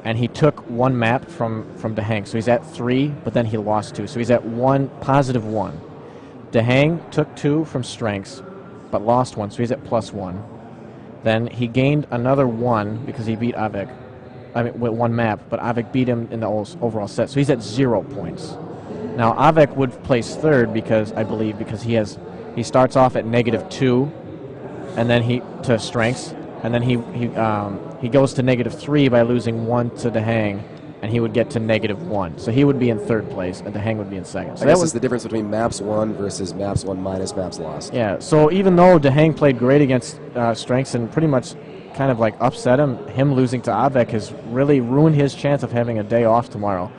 and he took one map from Dehang. So he's at 3, but then he lost 2. So he's at +1. Dehang took 2 from strengths, but lost 1, so he's at +1. Then he gained another 1 because he beat Avik. I mean, with 1 map, but Avik beat him in the overall set, so he's at 0 points. Now Avik would place 3rd because he starts off at -2, and then he to strengths, and then he goes to -3 by losing 1 to Dehang, and he would get to -1. So he would be in 3rd place, and Dehang would be in 2nd. So I guess it's the difference between maps won versus maps won minus maps lost. Yeah. So even though Dehang played great against strengths and pretty much kind of like upset him losing to Avik has really ruined his chance of having a day off tomorrow,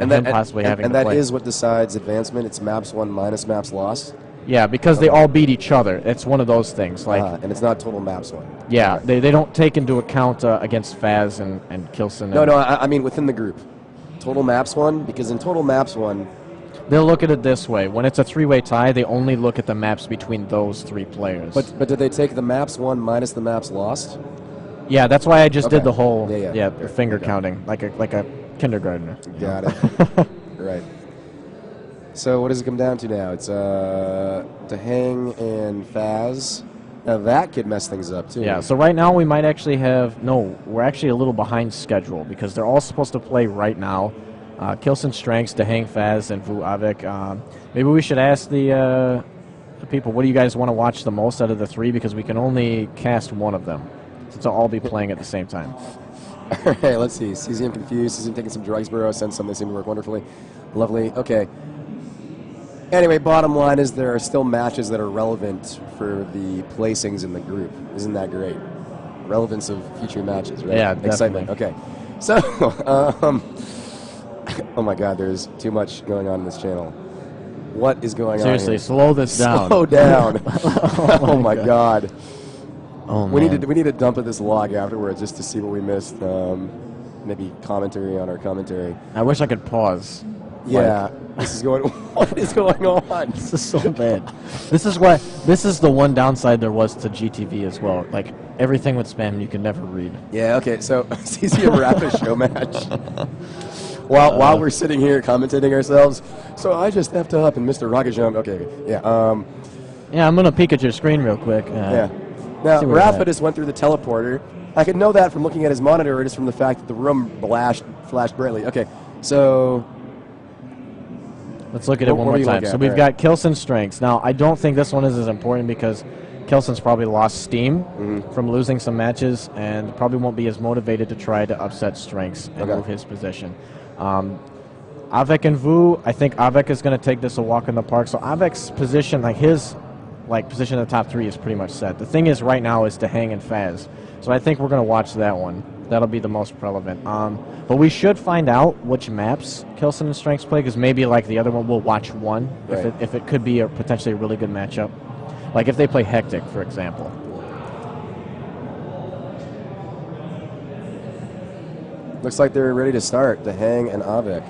and then possibly having. And that is what decides advancement. It's maps won minus maps lost. Yeah, because they all beat each other. It's one of those things. Like, and it's not total maps won. Yeah, okay. They don't take into account against Faz and Kilson. No, I mean within the group. Total maps won, because in total maps won, they'll look at it this way. When it's a 3-way tie, they only look at the maps between those 3 players. But did they take the maps won minus the maps lost? Yeah, that's why I just did the whole the finger counting, like a kindergartner. Got it. Right. So what does it come down to now? It's Dehang and Faz. Now that could mess things up too. Yeah, so right now we might actually we're actually a little behind schedule because they're all supposed to play right now. Kilson Strengths, Dehang Faz, and Vu Avik. Maybe we should ask the people, what do you guys want to watch the most out of the 3, because we can only cast one of them, since they'll all be playing at the same time. All right, let's see. CZM confused. CZM taking some drugs, bro. Sent some. They seem to work wonderfully. Lovely. Okay. Anyway, bottom line is there are still matches that are relevant for the placings in the group. Isn't that great? Relevance of future matches, right? Yeah, excitement. Okay. So, oh my God, there's too much going on in this channel. What is going on here? Seriously, slow this down. Slow down. Oh my God. Oh, we need to dump at this log afterwards just to see what we missed. Maybe commentary on our commentary. I wish I could pause. Yeah, this is going. What is going on? This is so bad. This is the one downside there was to GTV as well. Like, everything with spam you can never read. Yeah. Okay. So CZM Rapha show match. While we're sitting here commentating ourselves, so I just effed up and missed a rocket jump. Okay. Yeah. Yeah, I'm gonna peek at your screen real quick. Yeah. Now Rapha just went through the teleporter. I could know that from looking at his monitor, or just from the fact that the room flashed brightly. Okay. So. Let's look at it one more time. So we've got Kilson Strengths. Now, I don't think this one is as important because Kilson's probably lost steam from losing some matches and probably won't be as motivated to try to upset Strengths and move his position. Avik and Vu, I think Avik is going to take this a walk in the park. So Avik's position, his position in the top 3 is pretty much set. The thing is right now is Dehang and Faz. So I think we're going to watch that one. That'll be the most relevant. But we should find out which maps Kilson and Strengths play, because maybe like the other one, we'll watch one if it could be potentially a really good matchup. Like if they play Hectic, for example. Looks like they're ready to start, Dehang and Avik.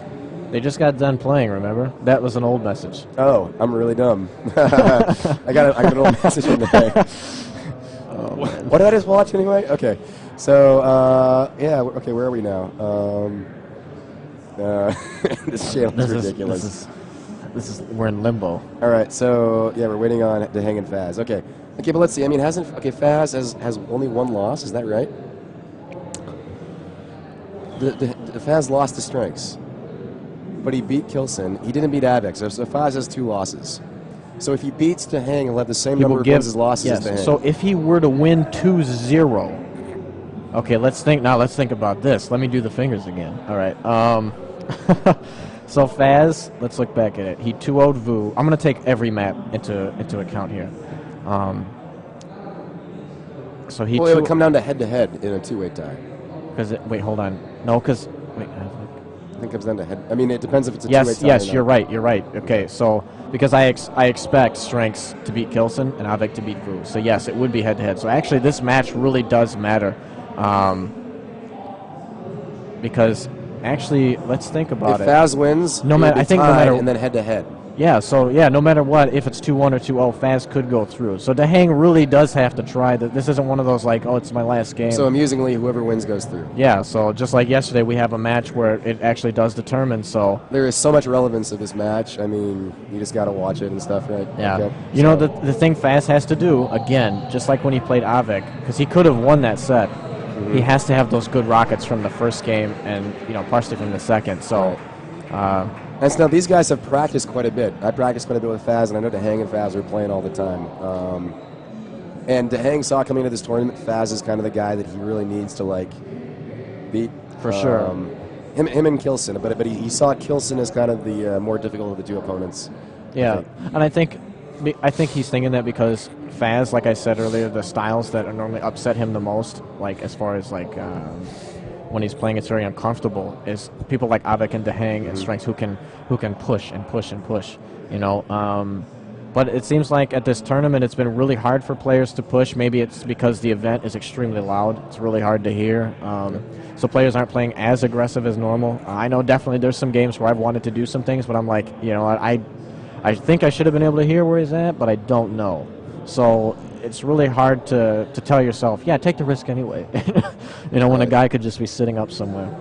They just got done playing, remember? That was an old message. Oh, I'm really dumb. I got an old message from Dehang. What did I just watch anyway? Okay. So, yeah, okay, where are we now? This channel is ridiculous. We're in limbo. All right, so, yeah, we're waiting on Dehang and Faz. Okay, but let's see. I mean, Faz has only 1 loss, is that right? The Faz lost to Strengths, but he beat Kilson. He didn't beat Avik, so Faz has 2 losses. So if he beats Dehang, he'll have the same number of wins as losses as Dehang. So if he were to win 2-0... Okay, let's think about this. Let me do the fingers again. All right. So Faz, let's look back at it. He 2-0'd Vu. I'm going to take every map into account here. So he. Well, it would come down to head-to-head in a 2-way tie. Wait, hold on. No, because wait. I think it comes down to head. I mean, it depends if it's a 2-way tie. Yes, you're right. You're right. Okay, so because I expect Strengths to beat Kilson and Avik to beat Vu. So yes, it would be head-to-head. So actually, this match really does matter. Because actually, let's think about it. If Faz wins, no matter, I think no matter, and then head-to-head. Yeah, so, yeah, no matter what, if it's 2-1 or 2-0, Faz could go through. So Dehang really does have to try. This isn't one of those, like, oh, it's my last game. So, amusingly, whoever wins goes through. Yeah, so just like yesterday, we have a match where it actually does determine, so... There is so much relevance to this match. I mean, you just got to watch it and stuff, right? Yeah. Okay. You know, the thing Faz has to do, again, just like when he played Avik, because he could have won that set, he has to have those good rockets from the first game and, you know, partially from the second, so... And so now these guys have practiced quite a bit. I practiced quite a bit with Faz, and I know Dehang and Faz are playing all the time. And Dehang saw coming into this tournament, Faz is kind of the guy that he really needs to, like, beat. For sure. Him and Kilson, but he saw Kilson as kind of the more difficult of the two opponents. Yeah, and I think he's thinking that because Faz, like I said earlier, the styles that normally upset him the most, like as far as like when he's playing, it's very uncomfortable. Is people like Avik and Dehang and Strengths who can push and push and push, you know. But it seems like at this tournament, it's been really hard for players to push. Maybe it's because the event is extremely loud. It's really hard to hear. So players aren't playing as aggressive as normal. I know definitely there's some games where I've wanted to do some things, but I'm like, you know, I think I should have been able to hear where he's at, but I don't know. So it's really hard to tell yourself, yeah, take the risk anyway. You know, when a guy could just be sitting up somewhere.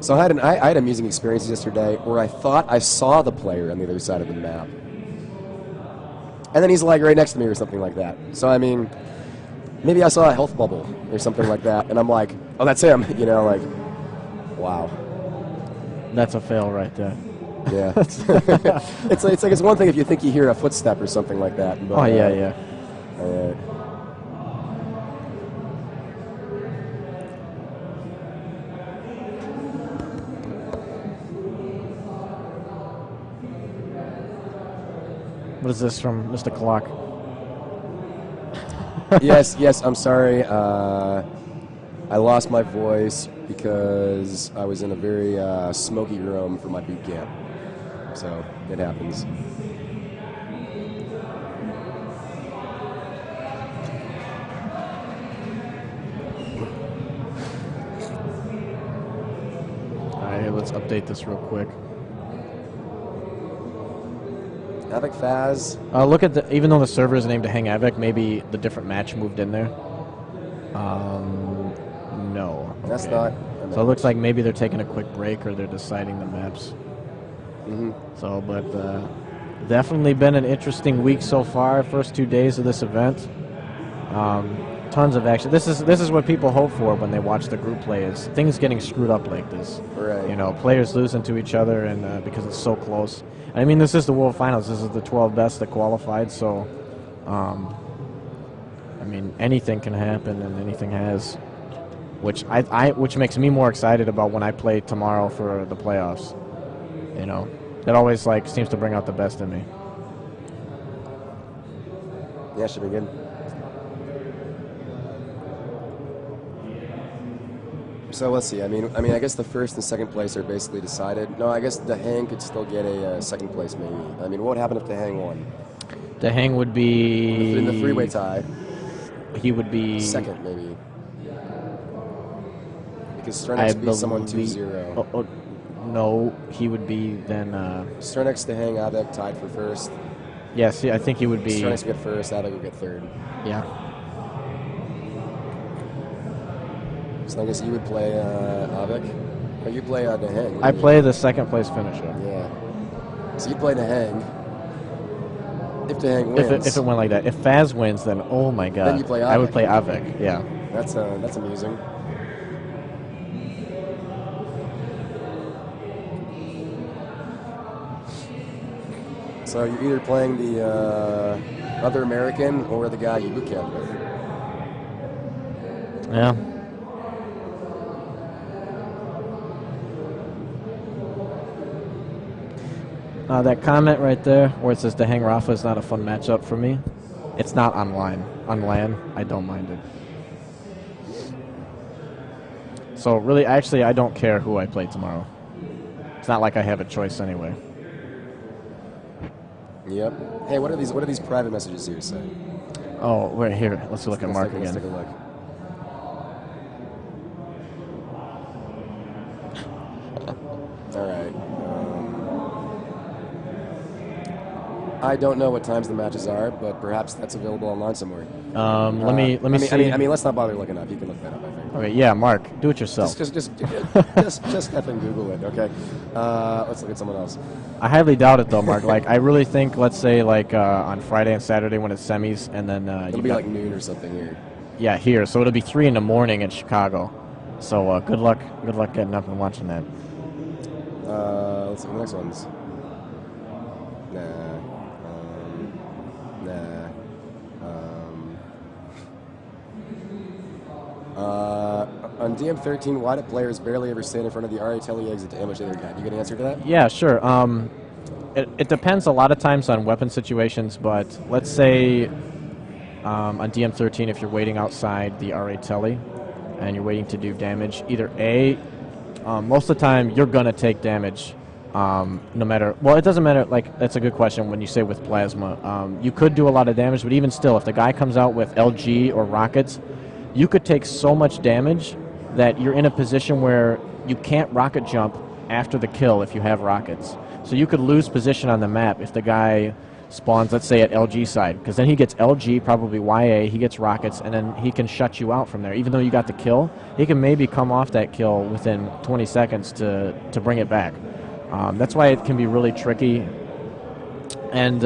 So I had amusing experiences yesterday where I thought I saw the player on the other side of the map. And then he's like right next to me or something like that. So, I mean, maybe I saw a health bubble or something like that. And I'm like, oh, that's him. You know, like, wow. That's a fail right there. Yeah. it's like it's one thing if you think you hear a footstep or something like that. But, yeah. What is this from Mr. Clock? Yes, I'm sorry. I lost my voice because I was in a very smoky room for my boot camp. So it happens. All right, let's update this real quick. Avik Faz. Look at the. Even though the server is named Dehang Avik, maybe the different match moved in there. No. That's not. So it looks like maybe they're taking a quick break or they're deciding the maps. So, but definitely been an interesting week so far. First 2 days of this event. Tons of action. This is what people hope for when they watch the group play, is things getting screwed up like this. Right. You know, players losing to each other, and because it's so close. I mean, this is the World Finals. This is the 12 best that qualified. So, I mean, anything can happen, and anything has. Which makes me more excited about when I play tomorrow for the playoffs. You know, that always like seems to bring out the best in me. Yeah, should be good. So let's see. I mean, I guess the first and second place are basically decided. No, I guess Dehang could still get a second place, maybe. I mean, what would happen if Dehang won? Dehang would be in the three-way tie. He would be second, maybe. Because Sternex beat someone 2-0. No, he would be then. Sternex, Dehang, Avik tied for first. Yes, I think he would be. Sternex would get first, Avik would get third. Yeah. So I guess you would play Avik, or you play Dehang. I play the second place finisher. Yeah. So you play Dehang. If Dehang wins. If it went like that, if Faz wins, then oh my god. Then you play Avik. I would play Avik. Yeah. That's amusing. So you're either playing the other American or the guy you boot camp with. Yeah. That comment right there where it says Dehang Rapha is not a fun matchup for me. It's not online. On LAN, I don't mind it. So really, actually, I don't care who I play tomorrow. It's not like I have a choice anyway. Yep. Hey, what are these private messages here say? Oh, wait, here. Let's look at Mark again. Let's take a look. All right. I don't know what times the matches are, but perhaps that's available online somewhere. Let me see. I mean, let's not bother looking up. You can look that up, I think. Okay, yeah, Mark, do it yourself. Just effing Google it, okay? Let's look at someone else. I highly doubt it, though, Mark. Like, I really think, let's say, like, on Friday and Saturday when it's semis, and then it'll be like noon or something here. Yeah, here. So it'll be 3 in the morning in Chicago. So good luck getting up and watching that. Let's see the next ones. On DM13, why do players barely ever stand in front of the RA Tele exit to ambush the other guy? You got an answer to that? Yeah, sure. It depends a lot of times on weapon situations, but let's say on DM13, if you're waiting outside the RA Tele and you're waiting to do damage, either A, most of the time you're going to take damage. No matter, well, it doesn't matter, like, that's a good question when you say with plasma. You could do a lot of damage, but even still, if the guy comes out with LG or rockets, you could take so much damage that you're in a position where you can't rocket jump after the kill if you have rockets. So you could lose position on the map if the guy spawns, let's say, at LG side, because then he gets LG, probably YA, he gets rockets, and then he can shut you out from there. Even though you got the kill, he can maybe come off that kill within 20 seconds to bring it back. That's why it can be really tricky, and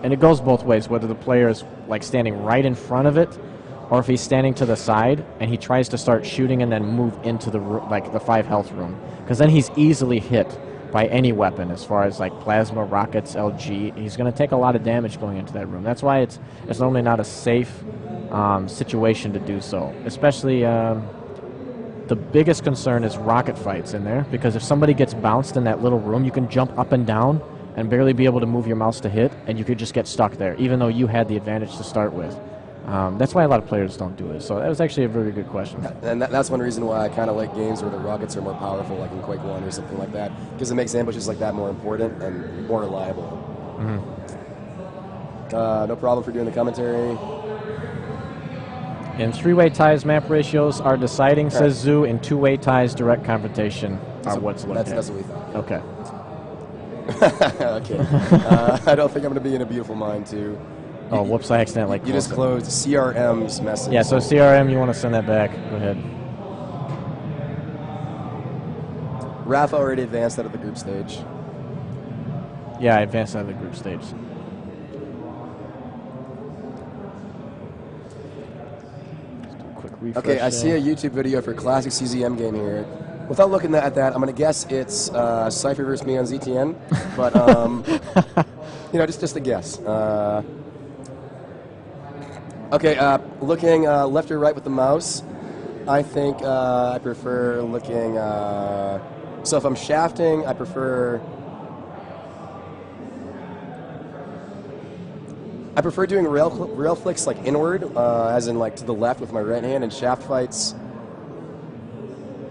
it goes both ways, whether the player is like standing right in front of it, or if he's standing to the side and he tries to start shooting and then move into the like the 5 health room, because then he's easily hit by any weapon as far as like plasma, rockets, LG. He's going to take a lot of damage going into that room. That's why it's normally not a safe situation to do so, especially. The biggest concern is rocket fights in there, because if somebody gets bounced in that little room, you can jump up and down and barely be able to move your mouse to hit, and you could just get stuck there, even though you had the advantage to start with. That's why a lot of players don't do it. So that was actually a very good question. And that's one reason why I kind of like games where the rockets are more powerful, like in Quake 1 or something like that, because it makes ambushes like that more important and more reliable. No problem for doing the commentary. In 3-way ties, map ratios are deciding, says Zoo. In 2-way ties, direct confrontation are what's looked at. That's what we thought. Okay. Okay. I don't think I'm going to be in a beautiful mind, too. Oh, whoops, I accidentally You just closed CRM's message. Yeah, so CRM, you want to send that back. Go ahead. Rapha already advanced out of the group stage. Yeah, I advanced out of the group stage. Okay, I see a YouTube video for classic CZM game here. Without looking at that, I'm going to guess it's Cypher versus me on ZTN, but you know, just a guess. Okay, looking left or right with the mouse, I think I prefer looking. So if I'm shafting, I prefer doing rail flicks like inward, as in like to the left with my right hand, and shaft fights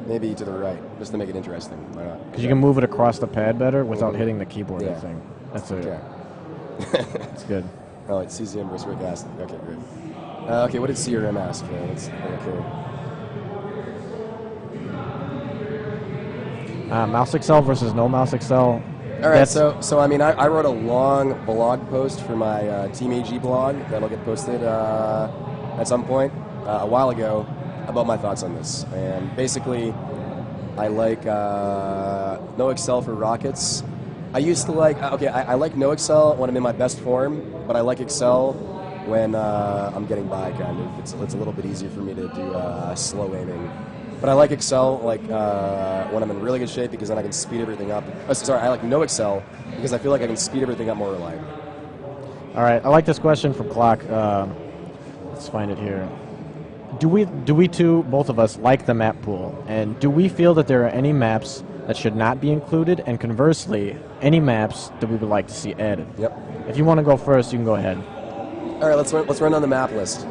maybe to the right, just to make it interesting. Why not? Because you can move it across the pad better without hitting the keyboard. I think that's okay. That's good. Oh, it's CZM versus Rick Astley. Okay, great. Okay, what did CRM ask for? Mouse Excel versus no Mouse Excel. All right, so I mean, I wrote a long blog post for my Team AG blog that'll get posted at some point a while ago about my thoughts on this. And basically, I like no Excel for rockets. I used to like, I like no Excel when I'm in my best form, but I like Excel when I'm getting by, kind of. It's a little bit easier for me to do slow aiming. But I like Excel like when I'm in really good shape, because then I can speed everything up. Sorry, I like no Excel because I feel like I can speed everything up more reliably. All right, I like this question from Clock. Let's find it here. Do we two, both of us, like the map pool? And do we feel that there are any maps that should not be included? And conversely, any maps that we would like to see added? Yep. If you want to go first, you can go ahead. All right, let's run down the map list.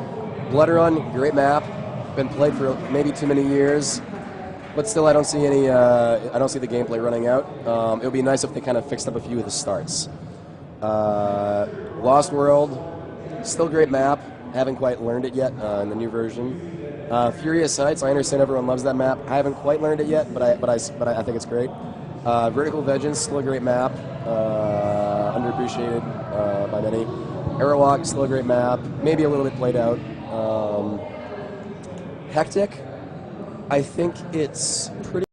Blood Run, great map. Been played for maybe too many years, but still I don't see any. I don't see the gameplay running out. It would be nice if they kind of fixed up a few of the starts. Lost World, still great map. Haven't quite learned it yet in the new version. Furious Heights, I understand everyone loves that map. I haven't quite learned it yet, but I think it's great. Vertical Vengeance, still a great map. underappreciated by many. Aerowalk, still a great map, maybe a little bit played out. Hectic, I think it's pretty